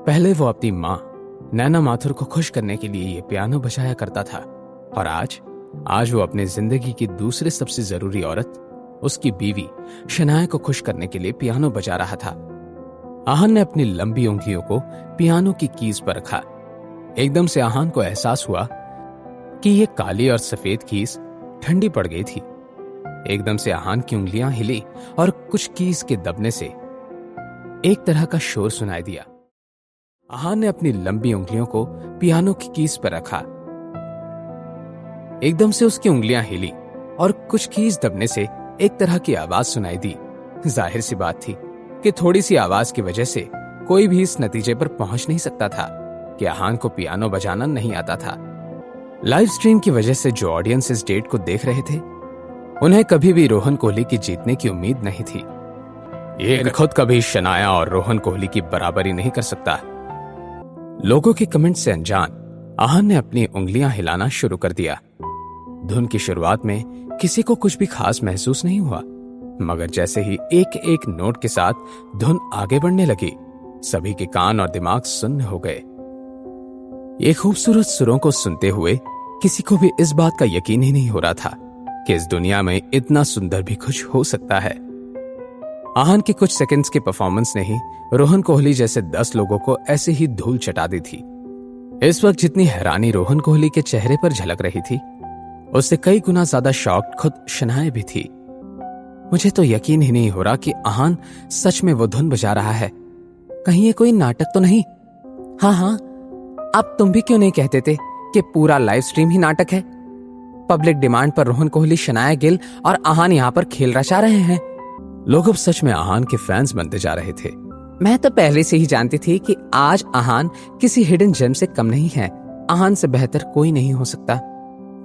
पहले वो अपनी माँ नैना माथुर को खुश करने के लिए ये पियानो बजाया करता था और आज वो अपने जिंदगी की दूसरी सबसे जरूरी औरत, उसकी बीवी शनाया को खुश करने के लिए पियानो बजा रहा था। आहान ने अपनी लंबी उंगलियों को पियानो की कीज पर रखा। एकदम से आहान को एहसास हुआ कि ये काली और सफेद कीज ठंडी पड़ गई थी। एकदम से आहान की उंगलियां हिली और कुछ कीज के दबने से एक तरह का शोर सुनाई दिया। आहान ने अपनी लंबी उंगलियों को पियानो की कीज पर रखा। एकदम से उसकी उंगलियां हिली और कुछ कीज दबने से एक तरह की आवाज सुनाई दी। जाहिर सी बात थी कि थोड़ी सी आवाज की वजह से कोई भी इस नतीजे पर पहुंच नहीं सकता था कि आहान को पियानो बजाना नहीं आता था। लाइव स्ट्रीम की वजह से जो ऑडियंस इस डेट को देख रहे थे, उन्हें कभी भी रोहन कोहली की जीतने की उम्मीद नहीं थी। ये खुद कभी शनाया और रोहन कोहली की बराबरी नहीं कर सकता। लोगों के कमेंट से अनजान आहान ने अपनी उंगलियां हिलाना शुरू कर दिया। धुन की शुरुआत में किसी को कुछ भी खास महसूस नहीं हुआ, मगर जैसे ही एक एक नोट के साथ धुन आगे बढ़ने लगी, सभी के कान और दिमाग सुन्न हो गए। ये खूबसूरत सुरों को सुनते हुए किसी को भी इस बात का यकीन ही नहीं हो रहा था कि इस दुनिया में इतना सुंदर भी कुछ हो सकता है। आहान के कुछ सेकंड्स के परफॉर्मेंस ने ही रोहन कोहली जैसे 10 लोगों को ऐसे ही धूल चटा दी थी। इस वक्त जितनी हैरानी रोहन कोहली के चेहरे पर झलक रही थी, उससे कई गुना ज्यादा शॉक्ड खुद शनाया भी थी। मुझे तो यकीन ही नहीं हो रहा कि आहान सच में वो धुन बजा रहा है। कहीं ये कोई नाटक तो नहीं? हाँ, अब तुम भी क्यों नहीं कहते थे कि पूरा लाइव स्ट्रीम ही नाटक है? पब्लिक डिमांड पर रोहन कोहली, शनाया गिल और आहान यहाँ पर खेल रचा रहे हैं। लोग अब सच में आहान के फैंस बनते जा रहे थे। मैं तो पहले से ही जानती थी कि आज आहान किसी हिडन जेम से कम नहीं है। आहान से बेहतर कोई नहीं हो सकता।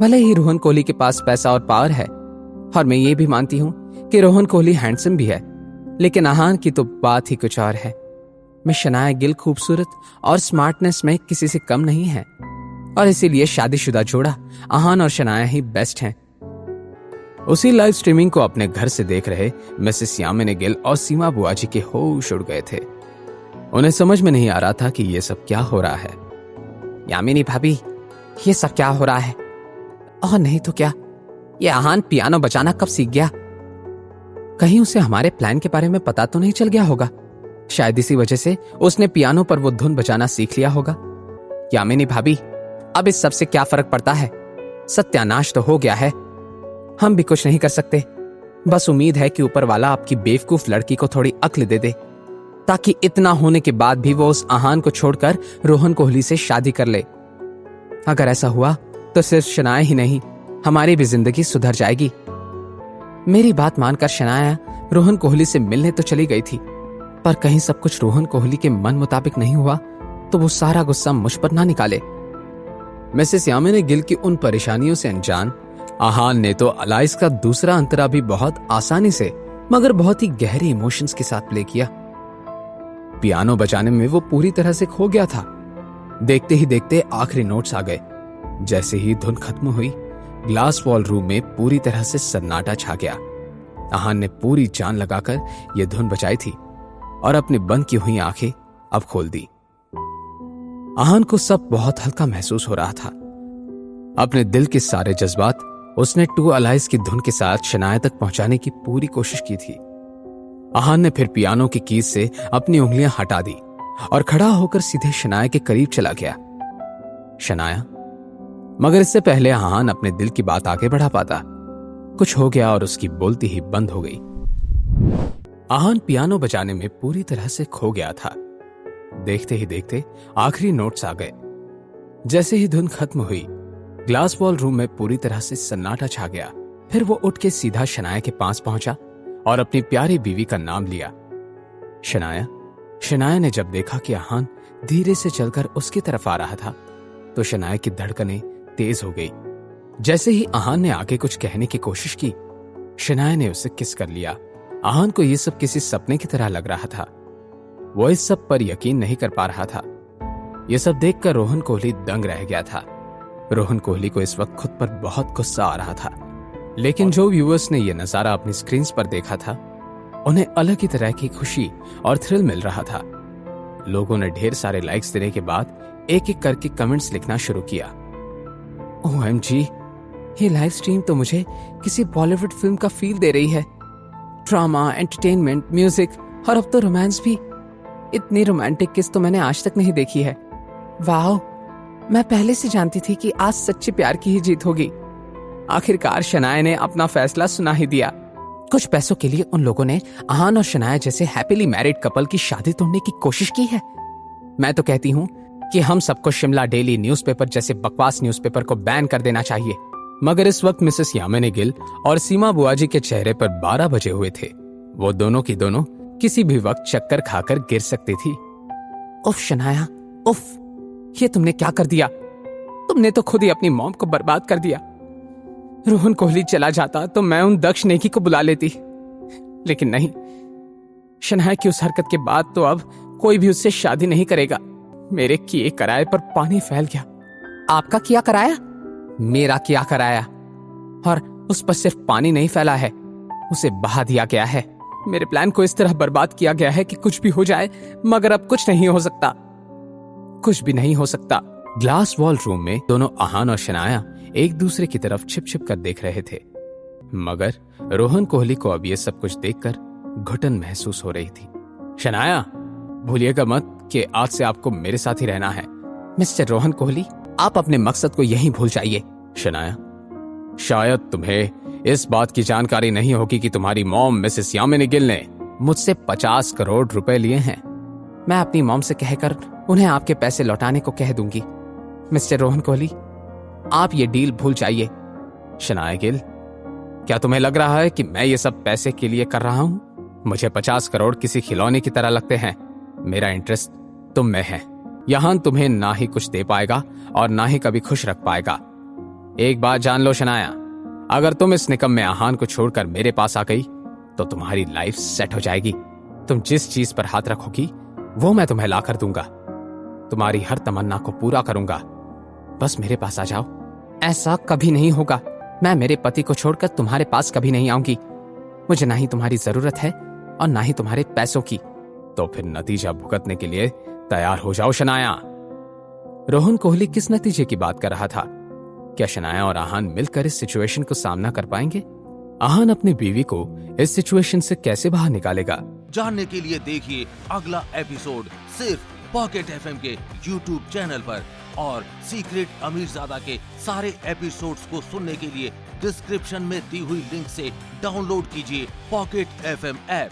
भले ही रोहन कोहली के पास पैसा और पावर है, और मैं ये भी मानती हूँ कि रोहन कोहली हैंडसम भी है, लेकिन आहान की तो बात ही कुछ और है। मैं शनाया गिल खूबसूरत और स्मार्टनेस में किसी से कम नहीं है, और इसीलिए शादीशुदा जोड़ा आहान और शनाया ही बेस्ट हैं। उसी लाइव स्ट्रीमिंग को अपने घर से देख रहे मिसेस यामिनी गिल और सीमा बुआ जी के होश उड़ गए थे। उन्हें समझ में नहीं आ रहा था कि ये सब क्या हो रहा है। यामिनी भाभी, ये सब क्या हो रहा है? और नहीं तो क्या, ये आहान पियानो बजाना कब सीख गया? कहीं उसे हमारे प्लान के बारे में पता तो नहीं चल गया होगा? शायद इसी वजह से उसने पियानो पर वो धुन बजाना सीख लिया होगा। यामिनी भाभी, अब इस सब से क्या फर्क पड़ता है? सत्यानाश तो हो गया है। हम भी कुछ नहीं कर सकते। बस उम्मीद है कि ऊपर वाला आपकी बेवकूफ लड़की को थोड़ी अक्ल दे दे, ताकि इतना होने के बाद भी वो उस आहान को छोड़कर रोहन कोहली से शादी कर ले। अगर ऐसा हुआ तो सिर्फ शनाया ही नहीं, हमारी भी जिंदगी सुधर जाएगी। मेरी बात मानकर शनाया रोहन कोहली से मिलने तो चली गई थी, पर कहीं सब कुछ रोहन कोहली के मन मुताबिक नहीं हुआ तो वो सारा गुस्सा मुझ पर ना निकाले। मिसेस यामिनी गिल की उन परेशानियों से अनजान आहान ने तो अलाइस का दूसरा अंतरा भी बहुत आसानी से मगर बहुत ही गहरे इमोशंस के साथ प्ले किया। पियानो बजाने में वो पूरी तरह से खो गया था। देखते ही देखते आखिरी नोट्स आ गए। जैसे ही धुन खत्म हुई, ग्लास वॉल रूम में पूरी तरह से सन्नाटा छा गया। आहान ने पूरी जान लगाकर यह धुन बजाई थी और अपनी बंद की हुई आंखें अब खोल दी। आहान को सब बहुत हल्का महसूस हो रहा था। अपने दिल के सारे जज्बात उसने टू अलाइज की धुन के साथ शनाया तक पहुंचाने की पूरी कोशिश की थी। आहान ने फिर पियानो की कीज से अपनी उंगलियां हटा दी और खड़ा होकर सीधे शनाया के करीब चला गया। शनाया, मगर इससे पहले आहान अपने दिल की बात आगे बढ़ा पाता, कुछ हो गया और उसकी बोलती ही बंद हो गई। आहान पियानो बजाने में पूरी तरह से खो गया था। देखते ही देखते आखिरी नोट्स आ गए। जैसे ही धुन खत्म हुई, ग्लास वॉल रूम में पूरी तरह से सन्नाटा छा गया। फिर वो उठ के सीधा शनाया के पास पहुंचा और अपनी प्यारी बीवी का नाम लिया, शनाया। शनाया ने जब देखा कि आहान धीरे से चलकर उसकी तरफ आ रहा था, तो शनाया की धड़कनें तेज हो गई। जैसे ही आहान ने आगे कुछ कहने की कोशिश की, शनाया ने उसे किस कर लिया। आहान को यह सब किसी सपने की तरह लग रहा था। वो इस सब पर यकीन नहीं कर पा रहा था। यह सब देखकर रोहन कोहली दंग रह गया था। रोहन कोहली को इस वक्त खुद पर बहुत गुस्सा आ रहा था, लेकिन जो व्यूअर्स ने यह नजारा अपनी स्क्रीन्स पर देखा था, उन्हें अलग ही तरह की खुशी और थ्रिल मिल रहा था। लोगों ने ढेर सारे लाइक्स देने के बाद एक एक करके कमेंट्स लिखना शुरू किया। OMG, ये लाइव स्ट्रीम तो मुझे किसी बॉलीवुड फिल्म का फील दे रही है। ड्रामा, एंटरटेनमेंट, म्यूजिक और अब तो रोमांस भी। इतनी रोमांटिक किस तो मैंने आज तक नहीं देखी है। वाह, मैं पहले से जानती थी कि आज सच्चे प्यार की ही जीत होगी। आखिरकार शनाया ने अपना फैसला सुना ही दिया। कुछ पैसों के लिए उन लोगों ने आहान और शनाया जैसे हैप्पीली मैरिड कपल की शादी तोड़ने की कोशिश की है। मैं तो कहती हूँ कि हम सबको शिमला डेली न्यूज़पेपर जैसे बकवास न्यूज़पेपर को बैन कर देना चाहिए। मगर इस वक्त मिसेस यामिनी गिल और सीमा बुआजी के चेहरे पर 12 बजे हुए थे। वो दोनों की दोनों किसी भी वक्त चक्कर खाकर गिर सकती थी। उफ शनाया, उफ, ये तुमने क्या कर दिया? तुमने तो खुद ही अपनी मॉम को बर्बाद कर दिया। रोहन कोहली चला जाता तो मैं उन दक्ष नेकी को बुला लेती, लेकिन नहीं। शनाया की उस हरकत के बाद तो अब कोई भी उससे शादी नहीं करेगा। मेरे किए कराए पर पानी फैल गया। आपका किया कराया? मेरा किया कराया। और उस पर सिर्फ पानी नहीं फैला है, उसे बहा दिया गया है। मेरे प्लान को इस तरह बर्बाद किया गया है कि कुछ भी हो जाए, मगर अब कुछ नहीं हो सकता, कुछ भी नहीं हो सकता। ग्लास वॉल रूम में दोनों आहान और शनाया एक दूसरे की तरफ छिप छिप कर देख रहे थे, मगर रोहन कोहली को अब ये सब कुछ देखकर घुटन महसूस हो रही थी। शनाया, भूलिएगा मत कि आज से आपको मेरे साथ ही रहना है। मिस्टर रोहन कोहली, आप अपने मकसद को यहीं भूल जाइए। शनाया, शायद तुम्हें इस बात की जानकारी नहीं होगी कि तुम्हारी मॉम मिसेस यामिनी गिल ने मुझसे 50 करोड़ रुपए लिए हैं। मैं अपनी मॉम से कहकर उन्हें आपके पैसे लौटाने को कह दूंगी। मिस्टर रोहन कोहली, आप ये डील भूल जाइए। शनाया गिल, क्या तुम्हें लग रहा है कि मैं ये सब पैसे के लिए कर रहा हूं? मुझे 50 करोड़ किसी खिलौने की तरह लगते हैं। मेरा इंटरेस्ट तुम में है। यहां तुम्हें ना ही कुछ दे पाएगा और ना ही कभी खुश रख पाएगा। एक बात जान लो शनाया, अगर तुम इस निकम्मे आहान को छोड़कर मेरे पास आ गई तो तुम्हारी लाइफ सेट हो जाएगी। तुम जिस चीज पर हाथ रखोगी वो मैं तुम्हें ला कर दूंगा। तुम्हारी हर तमन्ना को पूरा करूंगा। बस मेरे पास आ जाओ। ऐसा कभी नहीं होगा। मैं मेरे पति को छोड़कर तुम्हारे पास कभी नहीं आऊंगी। मुझे ना ही तुम्हारी जरूरत है और ना ही तुम्हारे पैसों की। तो फिर नतीजा भुगतने के लिए तैयार हो जाओ शनाया। रोहन कोहली किस नतीजे की बात कर रहा था? क्या शनाया और आहान मिलकर इस सिचुएशन को सामना कर पाएंगे? आहान अपनी बीवी को इस सिचुएशन से कैसे बाहर निकालेगा? जानने के लिए देखिए अगला एपिसोड सिर्फ पॉकेट FM के YouTube चैनल पर। और सीक्रेट अमीरजादा के सारे एपिसोड्स को सुनने के लिए डिस्क्रिप्शन में दी हुई लिंक से डाउनलोड कीजिए पॉकेट FM ऐप।